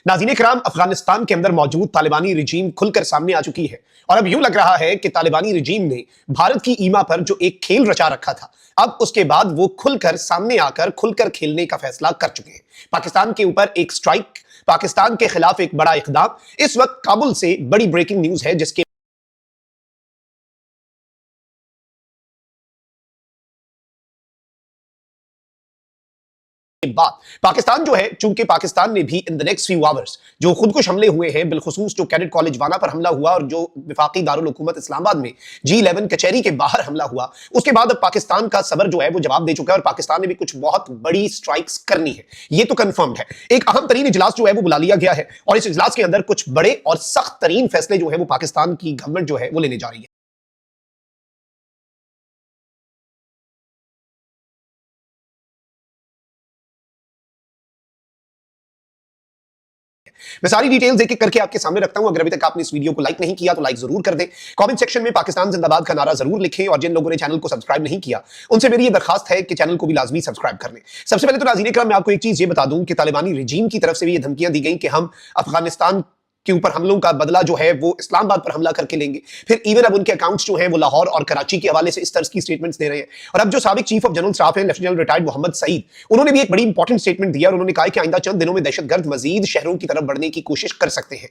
नाज़रीन किराम, अफगानिस्तान के अंदर मौजूद तालिबानी रिजीम खुलकर सामने आ चुकी है और अब यूं लग रहा है कि तालिबानी रिजीम ने भारत की ईमा पर जो एक खेल रचा रखा था, अब उसके बाद वो खुलकर सामने आकर खुलकर खेलने का फैसला कर चुके हैं। पाकिस्तान के ऊपर एक स्ट्राइक, पाकिस्तान के खिलाफ एक बड़ा इकदाम। इस वक्त काबुल से बड़ी ब्रेकिंग न्यूज है जिसके बाद पाकिस्तान जो है, चूंकि पाकिस्तान ने भी in the next few hours जो खुदकुश हमले हुए हैं, बिलखुसूस जो कैडेट कॉलेज वाना पर हमला हुआ और जो विफाकी दारुल हुकूमत इस्लामाबाद में G11 कचहरी के बाहर हमला हुआ, उसके बाद अब पाकिस्तान का सबर जो है वो जवाब दे चुका है और पाकिस्तान ने भी कुछ बहुत बड़ी स्ट्राइक्स करनी है, ये तो कंफर्म्ड है। एक अहम तरीन इजलास जो है वो बुला लिया गया है और इस इजलास के अंदर कुछ बड़े और सख्त तरीन फैसले जो है वो पाकिस्तान की गवर्नमेंट जो है वो लेने जा रही है। मैं सारी डिटेल्स एक एक करके आपके सामने रखता हूं। अगर अभी तक आपने इस वीडियो को लाइक नहीं किया तो लाइक जरूर कर दें, कमेंट सेक्शन में पाकिस्तान जिंदाबाद का नारा जरूर लिखें और जिन लोगों ने चैनल को सब्सक्राइब नहीं किया उनसे मेरी ये दरखास्त है कि चैनल को भी लाजमी सब्सक्राइब कर लें। सबसे पहले तो नाज़रीन इकराम, मैं आपको एक चीज ये बता दूं कि तालिबानी रिजीम की तरफ से भी ये धमकियां दी गई कि हम अफगानिस्तान के ऊपर हमलों का बदला जो है वो इस्लामाबाद पर हमला करके लेंगे। फिर इवन अब उनके अकाउंट्स जो हैं वो लाहौर और कराची के हवाले से इस तरह की स्टेटमेंट्स दे रहे हैं। और अब जो साबिक चीफ ऑफ जनरल स्टाफ है लेफ्टिनेंट रिटायर्ड मोहम्मद सईद, उन्होंने भी एक बड़ी इंपॉर्टेंट स्टेटमेंट दिया और उन्होंने कहा कि आइंदा चंद दिनों में दहशतगर्द मजीद शहरों की तरफ बढ़ने की कोशिश कर सकते हैं।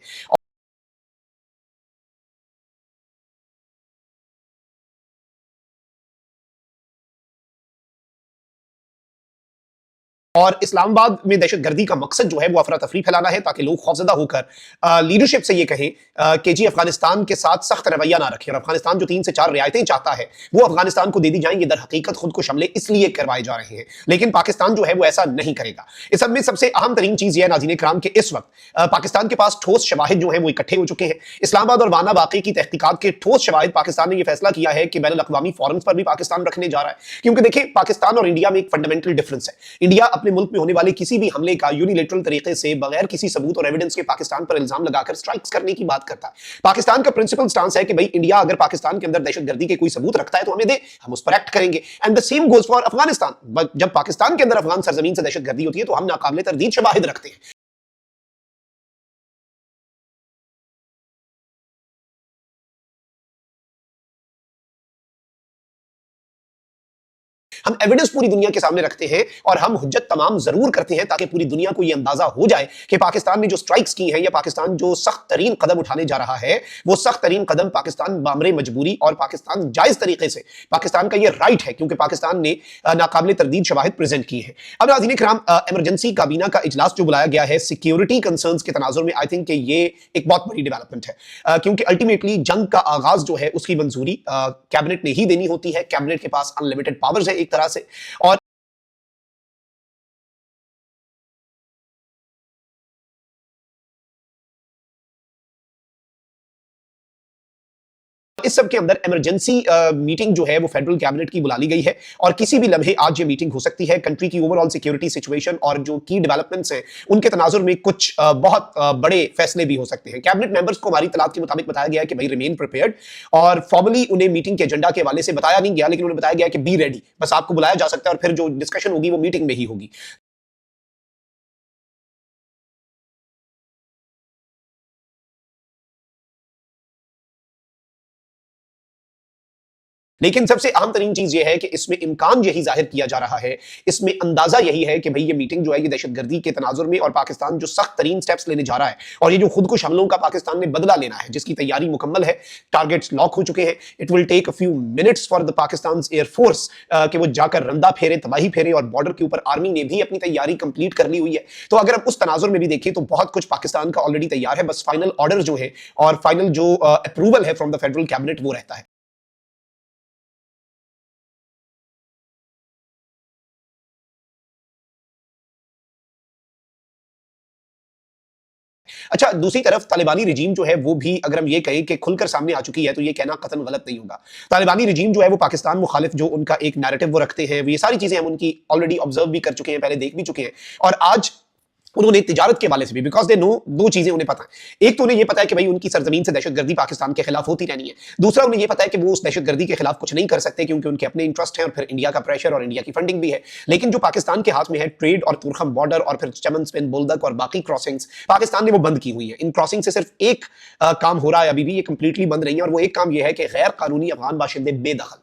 और इस्लामाबाद में दहशतगर्दी का मकसद जो है वो अफरा तफरी फैलाना है ताकि लोग खौफजदा होकर लीडरशिप से ये कहें कि जी अफगानिस्तान के साथ सख्त रवैया ना रखें और अफगानिस्तान जो 3 से 4 रियायतें चाहता है वो अफगानिस्तान को दे दी जाएंगी। दर हकीकत खुद को हमले इसलिए करवाए जा रहे हैं, लेकिन पाकिस्तान जो है वो ऐसा नहीं करेगा। इस सब में सबसे अहम तरीन चीज यह है नाज़रीन इकराम कि इस वक्त पाकिस्तान के पास ठोस शवाहिद जो है वो इकट्ठे हो चुके हैं। इस्लामाबाद और वाना वाकई की तहकीकात के ठोस शवाहिद पाकिस्तान ने यह फैसला किया है कि बैनुल अक़वामी फोरम पर भी पाकिस्तान रखने जा रहा है। क्योंकि देखिए, पाकिस्तान और इंडिया में एक फंडामेंटल डिफरेंस है। इंडिया अपने मुल्क में होने वाले किसी भी हमले का यूनिलेटरल तरीके से बगैर किसी सबूत और एविडेंस के पाकिस्तान पर इल्जाम लगाकर स्ट्राइक्स करने की बात करता है। पाकिस्तान का प्रिंसिपल स्टांस है कि भाई इंडिया अगर पाकिस्तान के अंदर दहशतगर्दी के कोई सबूत रखता है तो हमें दे, हम उस पर एक्ट करेंगे। And the same goes for Afghanistan. जब पाकिस्तान के अंदर अफगान सरजमीन से दहशतगर्दी होती है तो हम नाकाबिले तरदीद शवाहिद रखते हैं। हम एविडेंस पूरी दुनिया के सामने रखते हैं और हम हुज्जत तमाम जरूर करते हैं ताकि पूरी दुनिया को यह अंदाजा हो जाए कि पाकिस्तान ने जो स्ट्राइक्स की हैं या पाकिस्तान जो सख्त तरीन कदम उठाने जा रहा है वो सख्त तरीन कदम पाकिस्तान बामरे मजबूरी और पाकिस्तान जायज तरीके से, पाकिस्तान का ये राइट है क्योंकि पाकिस्तान ने नाकाबिले तरदीद शवाहिद प्रेजेंट किए हैं। अब नाज़रीन इकराम, इमरजेंसी काबीना का इजलास जो बुलाया गया है सिक्योरिटी कंसर्न्स के तनाजुर में, आई थिंक ये एक बहुत बड़ी डेवलपमेंट है क्योंकि अल्टीमेटली जंग का आगाज जो है उसकी मंजूरी कैबिनेट ने ही देनी होती है। कैबिनेट के पास अनलिमिटेड पावर्स है एक तरह से। और इस सब के अंदर इमरजेंसी मीटिंग जो है वो फेडरल कैबिनेट की बुला ली गई है और किसी भी लम्हे आज ये मीटिंग हो सकती है। कंट्री की ओवरऑल सिक्योरिटी सिचुएशन और जो की डेवलपमेंट्स हैं उनके तनाजुर में कुछ बहुत बड़े फैसले भी हो सकते हैं। कैबिनेट मेंबर्स को हमारी तलाक के मुताबिक बताया गया है कि भाई रिमेन प्रिपेयर्ड, और फॉर्मली उन्हें मीटिंग के एजेंडा के हवाले से बताया नहीं गया, लेकिन उन्हें बताया गया कि बी रेडी, बस आपको बुलाया जा सकता है और फिर जो डिस्कशन होगी वो मीटिंग में ही होगी। लेकिन सबसे अहम तरीन चीज यह है कि इसमें इम्कान यही जाहिर किया जा रहा है, इसमें अंदाजा यही है कि भाई ये मीटिंग जो है ये दहशतगर्दी के तनाजुर में और पाकिस्तान जो सख्त तरीन स्टेप्स लेने जा रहा है और ये जो खुदकुश हमलों का पाकिस्तान ने बदला लेना है जिसकी तैयारी मुकम्मल है, टारगेट्स लॉक हो चुके हैं। It will take a few minutes for the Pakistan air force कि वो जाकर रंदा फेरे, तबाही फेरे, और बॉर्डर के ऊपर आर्मी ने भी अपनी तैयारी कंप्लीट कर ली हुई है। तो अगर अब उस तनाजुर में भी देखें तो बहुत कुछ पाकिस्तान का ऑलरेडी तैयार है, बस फाइनल ऑर्डर जो है और फाइनल जो अप्रूवल है फ्रॉम द फेडरल कैबिनेट वो रहता है। अच्छा, दूसरी तरफ तालिबानी रिजीम जो है वो भी, अगर हम ये कहें कि खुलकर सामने आ चुकी है तो ये कहना कतन गलत नहीं होगा। तालिबानी रिजीम जो है वो पाकिस्तान मुखालिफ जो उनका एक नैरेटिव वो रखते हैं, ये सारी चीजें हम उनकी ऑलरेडी ऑब्जर्व भी कर चुके हैं, पहले देख भी चुके हैं। और आज उन्होंने तिजारत के वाले से भी, बिकॉज दे नो, दो चीजें उन्हें पता है। एक तो उन्हें ये पता है कि भाई उनकी सरजमीन से दहशतगर्दी पाकिस्तान के खिलाफ होती रहनी है। दूसरा उन्हें ये पता है कि वो उस दहशतगर्दी के खिलाफ कुछ नहीं कर सकते क्योंकि उनके अपने इंटरेस्ट हैं और फिर इंडिया का प्रेशर और इंडिया की फंडिंग भी है। लेकिन जो पाकिस्तान के हाथ में है, ट्रेड और तुरखम बॉर्डर और फिर चमन स्पेन बुल्दक और बाकी क्रॉसिंग्स, पाकिस्तान ने वो बंद की हुई है। इन क्रॉसिंग से सिर्फ एक काम हो रहा है, अभी भी ये कंप्लीटली बंद नहीं है, और वो एक काम ये है कि गैर कानूनी अफगान बाशिंदे बेदखल,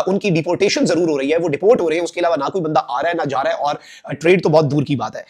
उनकी डिपोर्टेशन जरूर हो रही है, वो डिपोर्ट हो रहे हैं, उसके अलावा ना कोई बंदा आ रहा है ना जा रहा है, और ट्रेड तो बहुत दूर की बात है।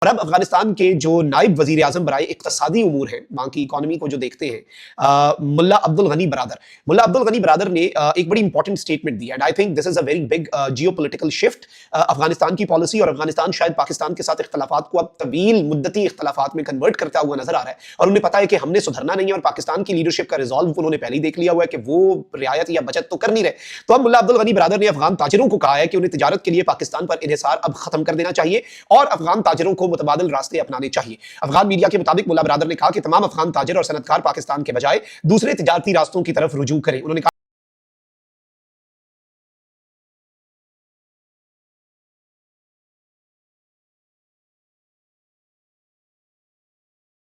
और अब अफगानिस्तान के जो नायब वजीर आजम बराए इक्तसादी उमूर हैं, वहाँ की इकॉनमी को जो देखते हैं, मुल्ला अब्दुल गनी बरादर, मुल्ला अब्दुल गनी बरादर ने एक बड़ी important statement the, and I think this is a very big geo political shift Afghanistan की पॉलिसी, और अफगानिस्तान शायद पाकिस्तान के साथ इख्तलाफात को अब तवील मुद्दती इख्तलाफात में कन्वर्ट करता हुआ नजर आ रहा है, और उन्हें पता है कि हमने सुधरना नहीं है, और पाकिस्तान की लीडरशिप का रिजॉल्व उन्होंने पहले ही देख लिया हुआ है कि वो रियायत या बचत तो कर नहीं रहे। तो अब मुल्ला अब्दुल गनी बरादर ने अफगान ताजिरों को कहा है कि उन्हें तिजारत के लिए पाकिस्तान पर इन्हिसार अब खत्म कर देना चाहिए, और अफगान ताजिरों को मुतबादिल रास्ते अपनाने चाहिए। अफगान मीडिया के मुताबिक मुल्ला बरादर ने कहा कि तमाम अफगान ताजिर और सनतकार पाकिस्तान के बजाय दूसरे तिजारती रास्तों की तरफ रुजू करें। उन्होंने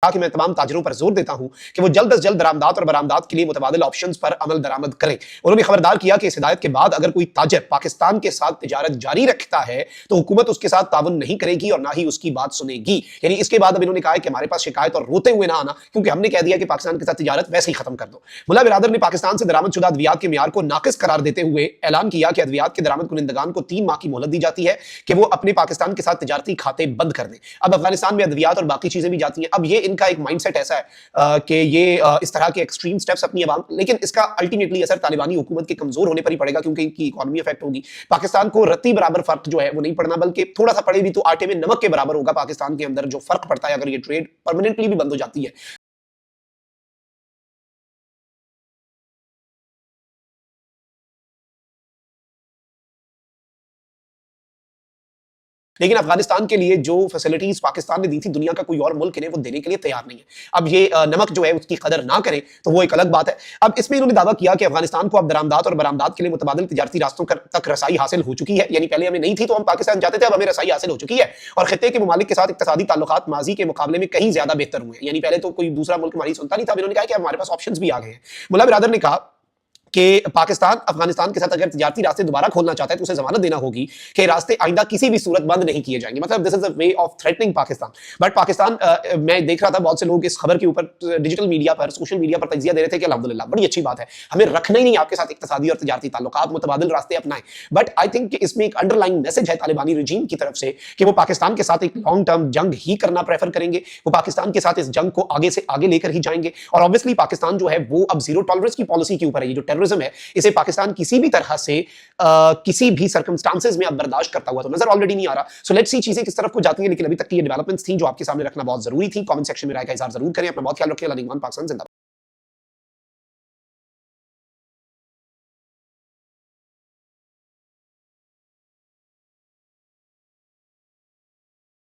कि मैं तमाम ताजिरों पर जोर देता हूं कि वो जल्द से जल्द दरामदात और बरामदात के लिए मुतबादिल ऑप्शंस पर अमल दरामद करें। उन्होंने खबरदार किया कि इस हिदायत के बाद अगर कोई ताजिर पाकिस्तान के साथ तिजारत जारी रखता है तो हुकूमत उसके साथ ताउन नहीं करेगी और ना ही उसकी बात सुनेगी। यानी इसके बाद अब इन्होंने कहा कि हमारे पास शिकायत और रोते हुए ना आना, क्योंकि हमने कह दिया कि पाकिस्तान के साथ तिजारत वैसे ही खत्म कर दो। मुल्ला बिरादर ने पाकिस्तान से दरामदशुदा अद्वियात के म्यार को नाकिस करार देते हुए ऐलान किया कि अद्वियात के दरामद कुनिंदगान को 3 माह की मोहलत दी जाती है कि वो अपने पाकिस्तान के साथ तिजारती खाते बंद कर दें। अब अफगानिस्तान में अद्वियात और बाकी चीजें भी जाती हैं। अब ये इनका एक माइंडसेट ऐसा है कि ये इस तरह के एक्सट्रीम स्टेप्स अपनी आवाम, लेकिन इसका अल्टीमेटली असर तालिबानी हुकूमत के कमजोर होने पर ही पड़ेगा, क्योंकि इनकी इकोनॉमी अफेक्ट होगी। पाकिस्तान को रत्ती बराबर फर्क जो है वो नहीं पड़ना, बल्कि थोड़ा सा पड़े भी तो आटे में नमक के बराबर होगा पाकिस्तान के अंदर जो फर्क पड़ता है अगर ये ट्रेड परमानेंटली भी बंद हो जाती है। लेकिन अफगानिस्तान के लिए जो फैसिलिटीज पाकिस्तान ने दी थी, दुनिया का कोई और मुल्क इन्हें वो देने के लिए तैयार नहीं है। अब ये नमक जो है उसकी कदर ना करें तो वो एक अलग बात है। अब इसमें इन्होंने दावा किया कि अफगानिस्तान को अब दरामदात और बरामदात के लिए मुतबादिल तिजारती रास्तों तक रसाई हासिल हो चुकी है। यानी पहले हमें नहीं थी तो हम पाकिस्तान जाते थे, अब हमें रसाई हासिल हो चुकी है, और खित्ते के ममालिक के साथ इक्तसादी ताल्लुकात माजी के मुकाबले में कहीं ज्यादा बेहतर हुए हैं। यानी पहले तो कोई दूसरा मुल्क हमारी सुनता नहीं था, अब इन्होंने कहा कि हमारे पास ऑप्शंस भी आ गए हैं। मुल्ला बिरादर ने कहा कि पाकिस्तान अफगानिस्तान के साथ अगर तिजारती रास्ते दोबारा खोलना चाहता है तो उसे जमानत देना होगी कि रास्ते आइंदा किसी भी सूरत बंद नहीं किए जाएंगे। मतलब this is a way of threatening Pakistan. But Pakistan, मैं देख रहा था बहुत से लोग इस खबर के ऊपर डिजिटल मीडिया पर, सोशल मीडिया पर तजिया दे रहे थे कि अल्हम्दुलिल्लाह बड़ी अच्छी बात है, हमें रखना ही नहीं आपके साथ इक्तसादी और तिजारती ताल्लुकात, मुतबादिल रास्ते अपनाएं। बट आई थिंक कि इसमें एक अंडरलाइंग मैसेज है तालिबानी रजीम की तरफ से कि वो पाकिस्तान के साथ एक लॉन्ग टर्म जंग ही करना प्रेफर करेंगे, वो पाकिस्तान के साथ इस जंग को आगे से आगे लेकर ही जाएंगे। और ऑब्वियसली पाकिस्तान जो है वो अब जीरो टॉलरेंस की पॉलिसी के ऊपर है। ये जो टेररिज्म है इसे पाकिस्तान किसी भी तरह से किसी भी सर्कमस्टांसेस में अब बर्दाश्त करता हुआ तो नजर ऑलरेडी नहीं आ रहा। सो लेट्स सी चीजें किस तरफ को जाती हैं, लेकिन अभी तक की ये डेवलपमेंट्स थी जो आपके सामने रखना बहुत जरूरी थी। कमेंट सेक्शन में राय का इज़हार जरूर करें। अपना बहुत ख्याल रखिए। पाकिस्तान जिंदाबाद।